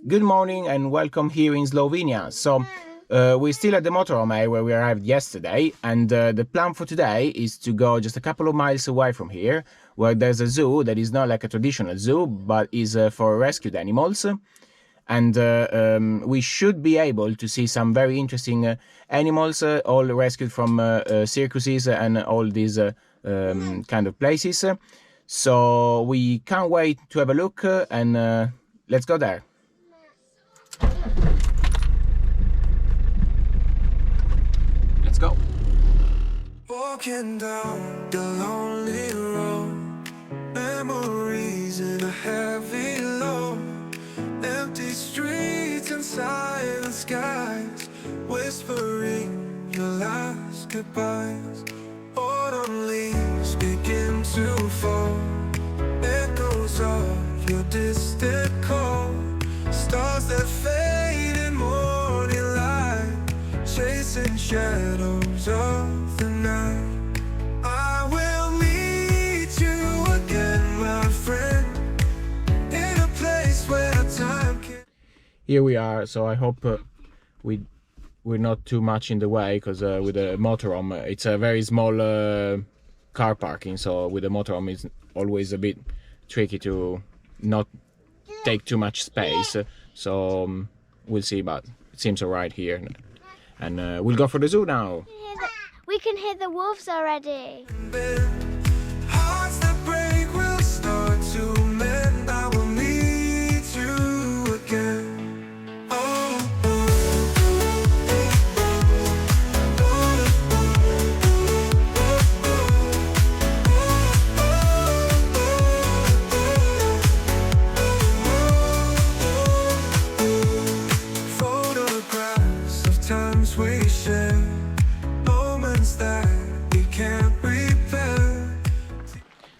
Good morning and welcome here in Slovenia. We're still at the motorhome where we arrived yesterday, and the plan for today is to go just a couple of miles away from here, where there's a zoo that is not like a traditional zoo, but is for rescued animals. And we should be able to see some very interesting animals, all rescued from circuses and all these kind of places. So we can't wait to have a look, and let's go there. Let's go. Walking down the lonely road, memories in a heavy load, empty streets and silent skies, whispering your last goodbyes. Autumn leaves begin to fall, echoes of your distant call, stars that fade in morning light, chasing shadows of the night. I will meet you again, my friend, in a place where time can... Here we are, so I hope we're not too much in the way, because with a motorhome it's a very small car parking, so with a motorhome it's always a bit tricky to not take too much space, so we'll see, but it seems alright here, and we'll go for the zoo now. We can hear the wolves already. Hearts that break will start to mend. I will meet you again. Photographs of times we shared, moments that we can't repair.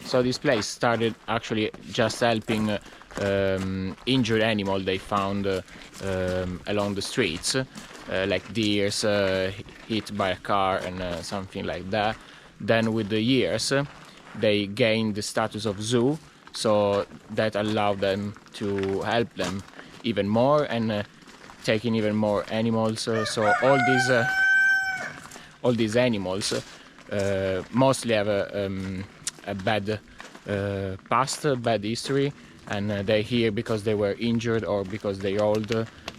So this place started actually just helping injured animal they found along the streets, like deers hit by a car and something like that. Then with the years they gained the status of zoo, so that allowed them to help them even more and taking even more animals. So all these animals mostly have a bad past, bad history, and they're here because they were injured or because they're old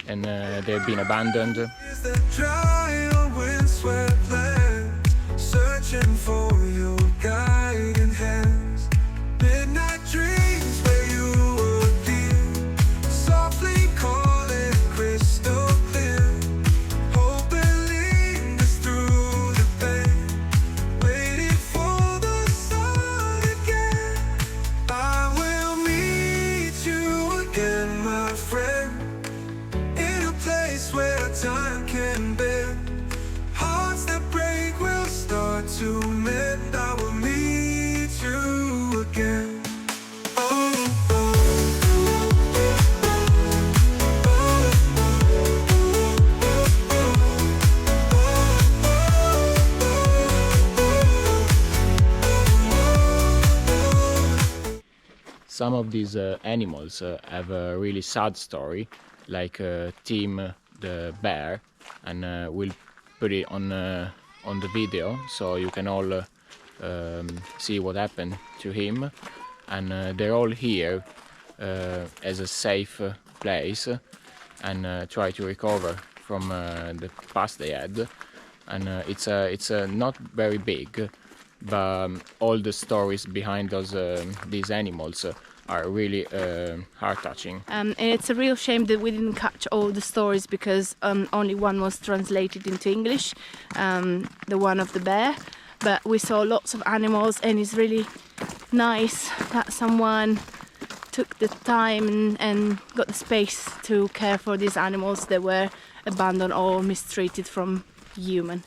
and they've been abandoned. Is that dry on windswept land, searching for your guiding hands. Midnight dreams where you appear, softly calling crystal clear. Hope lingers through the pain, waiting for the sun again. I will meet you again, my friend, in a place where time can bend. Hearts that break will start to mend. I will meet you again. Some of these animals have a really sad story, like Tim the bear, and we'll put it on the video so you can all see what happened to him. And they're all here as a safe place and try to recover from the past they had. And it's not very big, but all the stories behind these animals are really heart-touching. And it's a real shame that we didn't catch all the stories, because only one was translated into English, the one of the bear. But we saw lots of animals, and it's really nice that someone took the time and got the space to care for these animals that were abandoned or mistreated from human.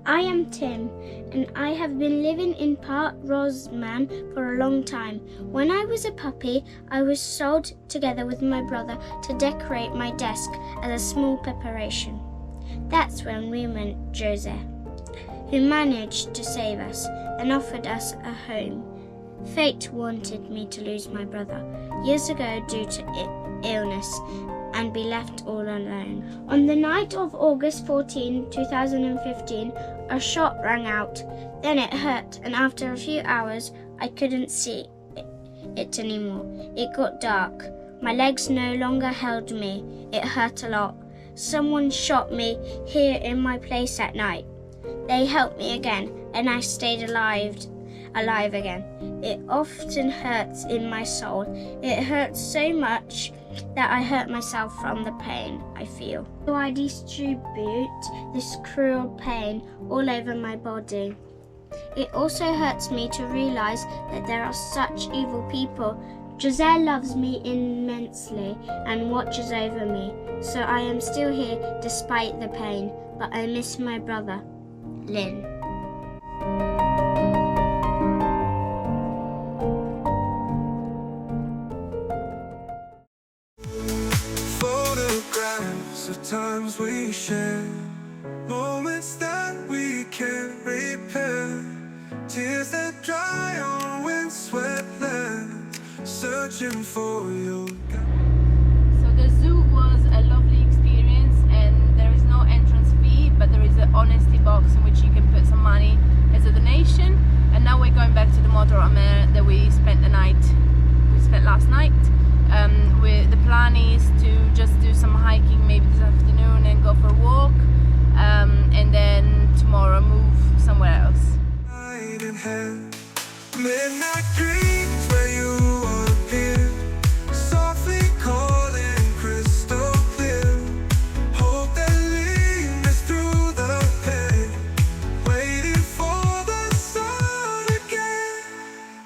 I am Tim, and I have been living in Park Rosman for a long time. When I was a puppy, I was sold together with my brother to decorate my desk as a small preparation. That's when we met Jose. who managed to save us and offered us a home. Fate wanted me to lose my brother years ago due to illness and be left all alone. On the night of August 14, 2015, a shot rang out. Then it hurt, and after a few hours, I couldn't see it anymore. It got dark. My legs no longer held me. It hurt a lot. Someone shot me here in my place at night. They helped me again, and I stayed alive again. It often hurts in my soul. It hurts so much that I hurt myself from the pain I feel. So I distribute this cruel pain all over my body. It also hurts me to realize that there are such evil people. Giselle loves me immensely and watches over me, so I am still here despite the pain, but I miss my brother, Lynn. Photographs of times we shared, moments that we can't repair, tears that dry on windswept land, searching for your So the zoo was a lovely experience, and there is no entrance fee, but there is an honesty box in which you can put some money as a donation. And now we're going back to the motorhome that we spent last night. The plan is to just do some hiking maybe this afternoon and go for a walk, and then tomorrow move somewhere else. Midnight dreams where you appear, softly calling crystal clear. Hope that leads us through the pain, waiting for the sun again.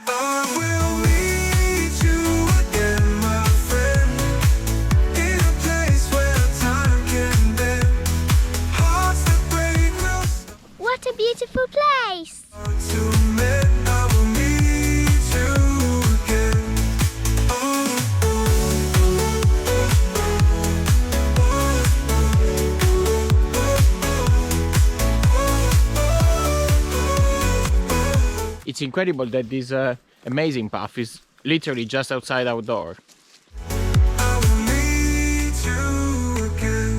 I will meet you again, my friend, in a place where time can bend. Hearts that break will start What a beautiful place! to mend. I will meet you again. It's incredible that this amazing path is literally just outside our door. I will meet you again.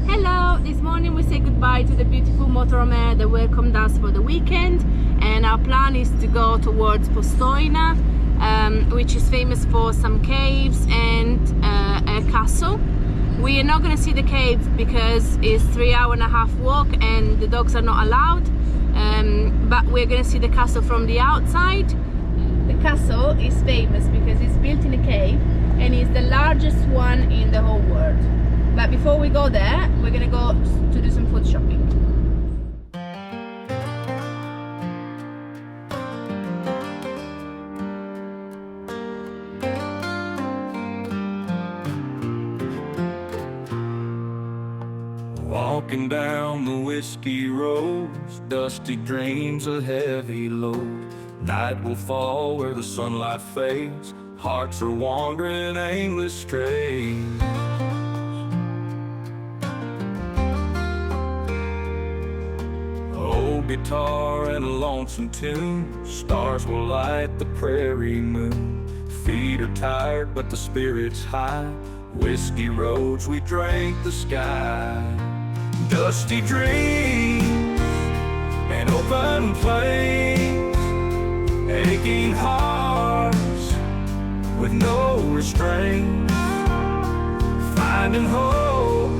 Hello, this morning we say goodbye to the beautiful motorhome that welcomed us for the weekend, and our plan is to go towards Postojna, which is famous for some caves and a castle. We are not going to see the cave because it's 3.5 hour walk and the dogs are not allowed, but we're going to see the castle from the outside. The castle is famous because it's built in a cave and is the largest one in the whole world. But before we go there, we're gonna go to do some food shopping. Walking down the whiskey roads, dusty dreams, a heavy load. Night will fall where the sunlight fades, hearts are wandering aimless strays. Old guitar and a lonesome tune, stars will light the prairie moon. Feet are tired but the spirit's high, whiskey roads we drank the sky. Dusty dreams and open plains, aching hearts with no restraint, finding hope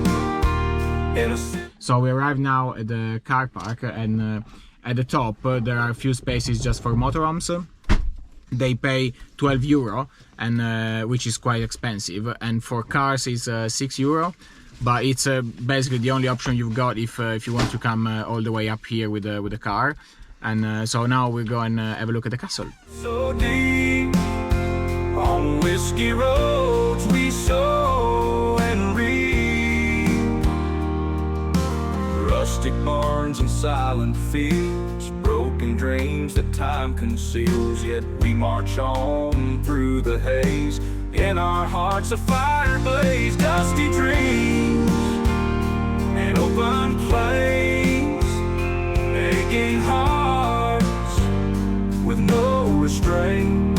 in a So we arrive now at the car park, and at the top there are a few spaces just for motorhomes. They pay 12 euro, and which is quite expensive, and for cars is 6 euro, but it's basically the only option you've got if you want to come all the way up here with the car. And so now we'll go and have a look at the castle. so deep on whiskey roads we sow and reap. Rustic barns and silent fields, broken dreams that time conceals. Yet we march on through the haze In our hearts a fire blaze, dusty dreams and open plains, aching hearts with no restraint,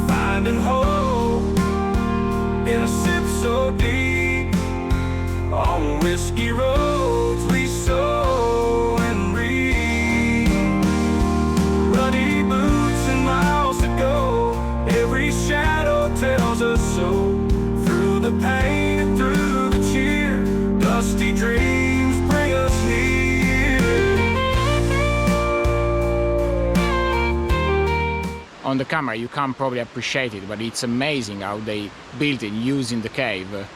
finding hope in a sip so deep. On whiskey roads we sow and reap, ruddy boots and miles to go. Every shadow tells us so. Through the pain and through the cheer, dusty dreams bring us near. On the camera you can't probably appreciate it, but it's amazing how they built it using the cave.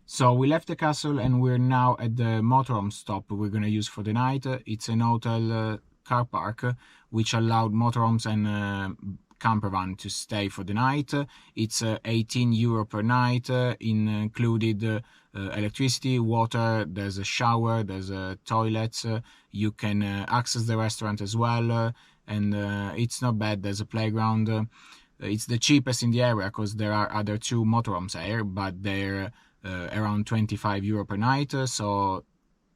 So we left the castle and we're now at the motorhome stop we're gonna use for the night. It's an hotel car park which allowed motorhomes and camper van to stay for the night. It's €18 per night, included electricity, water, there's a shower, there's toilets, you can access the restaurant as well, and it's not bad. There's a playground. It's the cheapest in the area because there are other two motorhomes here, but they're around €25 per night, so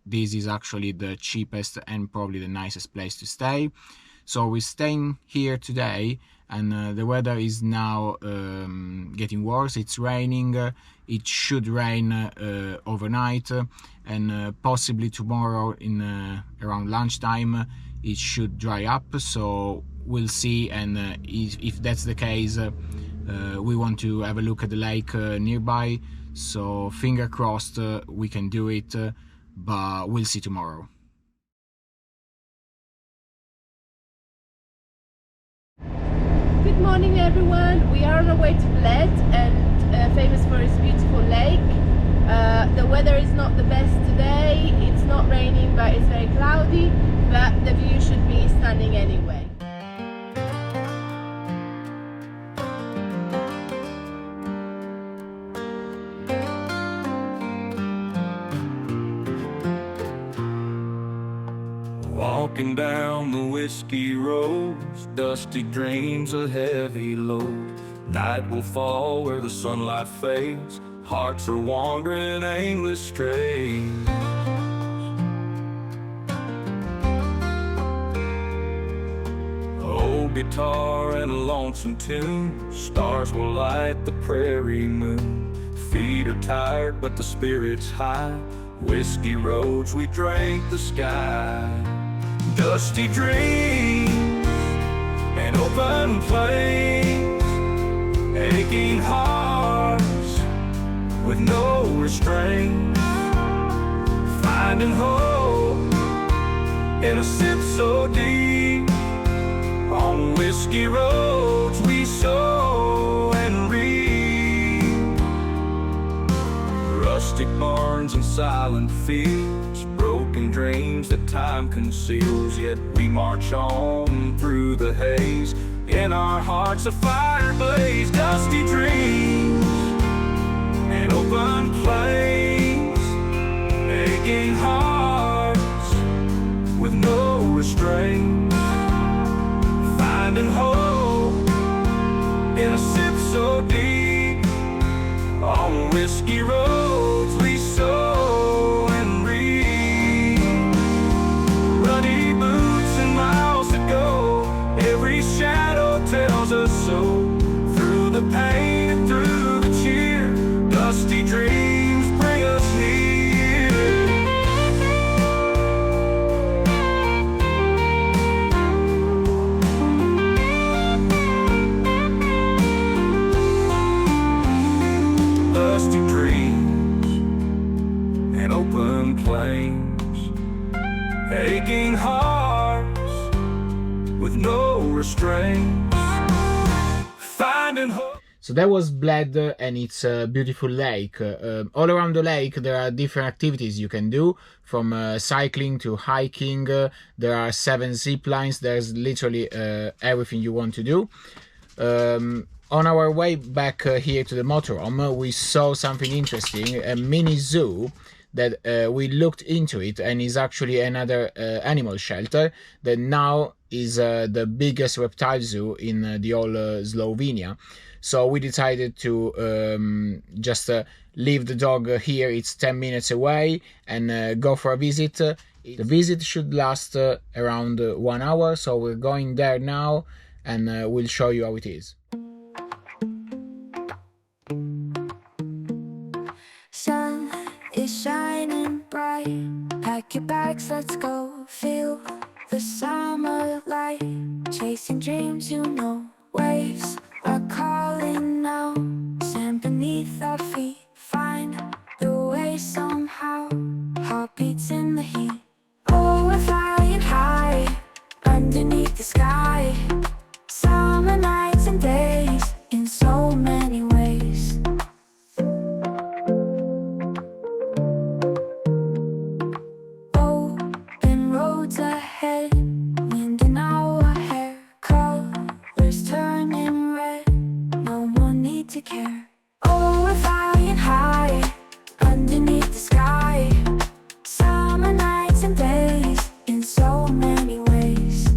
this is actually the cheapest and probably the nicest place to stay. So we're staying here today, and the weather is now getting worse. It's raining. It should rain overnight, and possibly tomorrow in around lunchtime it should dry up, so we'll see. And if that's the case, we want to have a look at the lake nearby, so finger crossed we can do it, but we'll see tomorrow. Good morning everyone, we are on our way to Bled, and famous for its beautiful lake. The weather is not the best today, it's not raining but it's very cloudy, but the view should be stunning anyway. Walking down the whiskey roads, dusty dreams a heavy load. Night will fall where the sunlight fades, hearts are wandering aimless strays. Old guitar and a lonesome tune, stars will light the prairie moon. Feet are tired but the spirit's high, whiskey roads we drank the sky. Dusty dreams and open plains, aching hearts with no restraint, finding hope in a sip so deep. On whiskey roads we sow and reap, rustic barns and silent fields, broken dreams that time conceals. Yet we march on through the haze, in our hearts a fire blaze. Dusty dreams and open plains, aching hearts with no restraint, finding hope in a sip so deep. On whiskey roads we sow and reap, ruddy boots and miles to go. Every shadow tells us so. Through the pain and through the cheer, dusty dreams bring us near. Dusty dreams and open plains, aching hearts with no restraint, finding hope. So that was Bled, and it's a beautiful lake. All around the lake there are different activities you can do, from cycling to hiking. There are 7 zip lines. There's literally everything you want to do. On our way back here to the motorhome, we saw something interesting, a mini zoo that we looked into it, and is actually another animal shelter that now is the biggest reptile zoo in the whole Slovenia. So we decided to just leave the dog here. It's 10 minutes away, and go for a visit. The visit should last around 1 hour, so we're going there now, and we'll show you how it is. Sun is shining bright. Pack your bags, let's go. Feel the summer light. Chasing dreams, you know. Waves are calling now. Sand beneath our feet. Find the way somehow. Heartbeats in the heat. Oh, we're flying high underneath the sky. Summer nights and days in so many ways. Open roads ahead, wind in our hair, colors turning red, no more need to care. Oh, we're flying high underneath the sky. Summer nights and days in so many ways.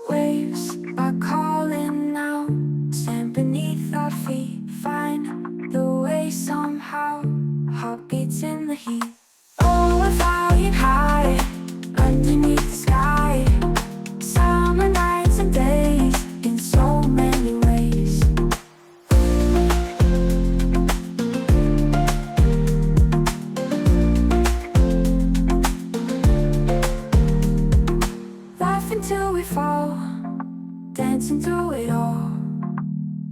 Waves are calling now, sand beneath our feet. Find the way somehow, heartbeats in the heat. Oh, we're flying high underneath the sky. Summer nights and days in so many ways. Laughing till we fall, dancing through it all.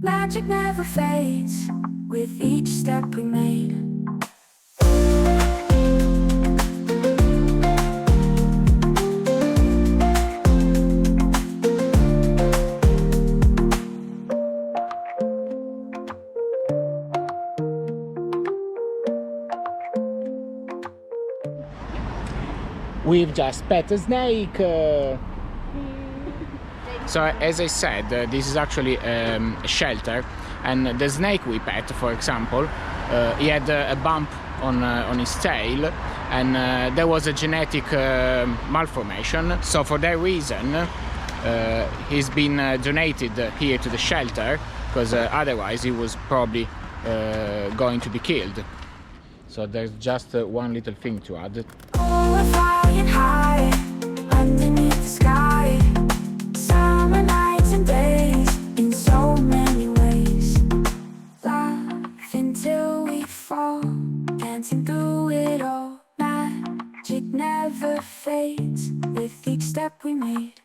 Magic never fades with each step we made. We've just pet a snake. So as I said, this is actually a shelter, and the snake we pet, for example, he had a bump on his tail, and there was a genetic malformation. So for that reason, he's been donated here to the shelter, because otherwise he was probably going to be killed. So there's just one little thing to add. Oh, we're flying high underneath the sky. Summer nights and days in so many ways. Laughing till we fall, dancing through it all. Magic never fades with each step we made.